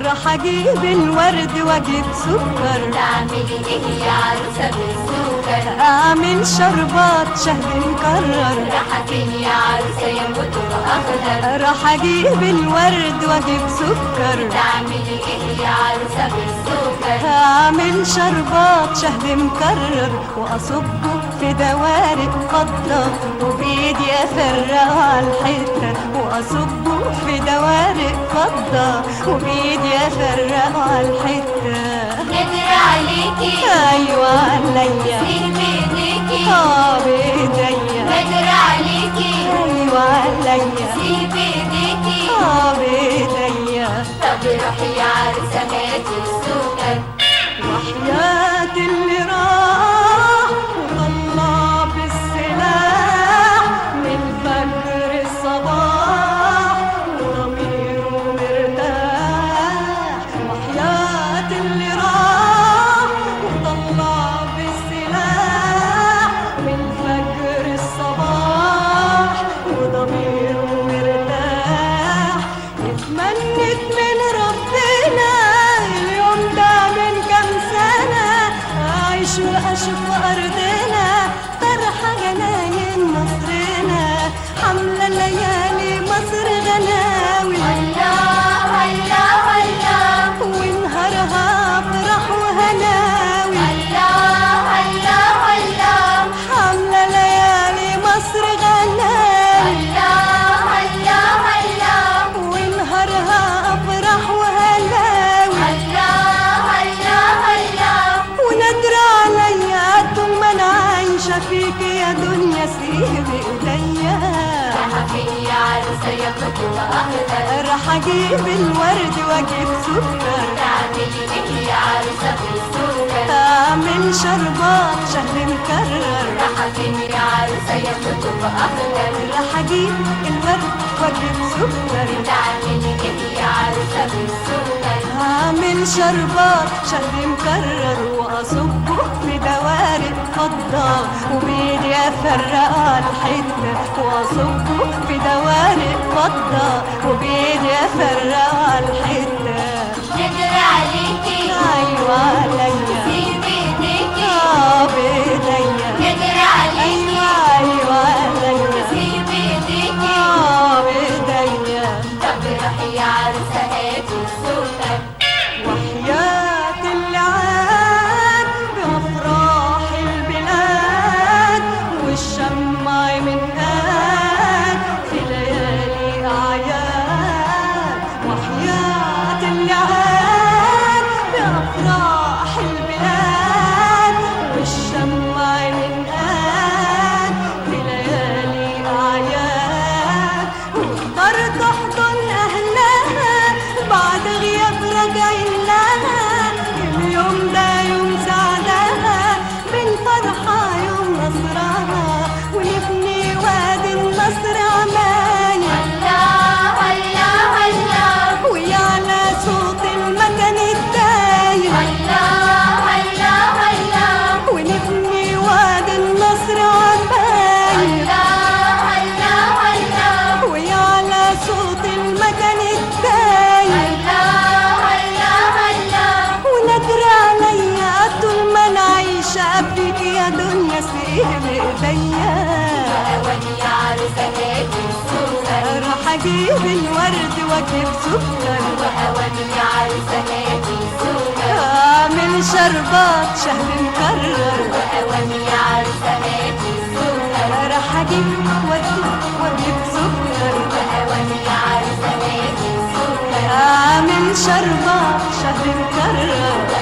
راح اجيب الورد واجيب سكر. تعملي ايه يا عروسة بالسكر؟ اعمل شربات شهد مكرر. راح فين يا عروسة يا مطب اخضر؟ راح اجيب الورد واجيب سكر. تعملي ايه يا عروسة بالسكر؟ اعمل شربات شهد مكرر واصبه في دوارق فضة وبايدي افرقه على الحتة. واصبه في دوارق فضة وبايدي افرقه على الحتة. نادر عليكي ايوه عليا سيب بايديكي بايديا. نادر عليكي ايوه عليا سيب بايديكي بايديا. طب روحي يا عروسة هاتي السكر. وحياة اللي راح وطلع بالسلاح من فجر الصباح وضميره مرتاح. وحياة اللي راح وطلع بالسلاح من فجر الصباح وضميره مرتاح. اتمنت من ربنا اليوم ده من كام سنة أعيش وأشوف أرضنا طرحة جناين مصرنا حملة ليالي مصر غناوي. الله الله الله ونهارها فرح وهناوي. الله الله الله حملة ليالي مصر غناوي. الله الله الله ونهارها فرح وهناوي. الله الله الله ونادر عليا طول ما انا عايشه فيك يا دنيا سيب ايديا. راح فين يا عروسة يا مطب اخضر؟ راح اجيب الورد واجيب سكر. تعملي ايه يا عروسة بالسكر؟ اعمل شربات شهد مكرر. راح فين يا عروسة يا مطب اخضر؟ راح اجيب الورد واجيب سكر. تعملي ايه يا عروسة بالسكر؟ هعمل شربات شهد مكرر واصبه في دوارق فضة وبايدي افرقه على الحتة. واصبه في دوارق فضة وبايدي افرقه على الحتة. نادر عليكي ايوه عليا سيب بايديكي بايديا. نادر عليكي ايوه عليا سيب بايديكي بايديا. طب روحي يا عروسة هاتي السكر. وحياة اللي عاد بأفراح البلاد والشمع من قاد في ليالي أعياد. وحياة اللي عاد بأفراح البلاد والشمع من قاد في ليالي أعياد. واختار تحضن أهلها بعد غياب راجعين لها. اليوم ده يوم سعدها بالفرحة يوم نصرها ونبني وادي النصر عماية. الله الله الله ويعلى صوت المكان الدايم. الله الله الله ونبني وادي النصر عماية. الله الله الله ويعلى صوت المكان الدايم. الله الله الله ونادر عليا طول ما انا عايشه فيك يا دنيا سيب ايديا. وأواني يا عروسة هاتي السكر. راح اجيب الورد واجيب سكر. وأواني يا عروسة هاتي السكر. اعمل شربات شهد مكرر. وأواني يا عروسة هاتي السكر. راح اجيب واجيب سكر. وأواني يا عروسة هاتي السكر. اعمل شربات شهد مكرر.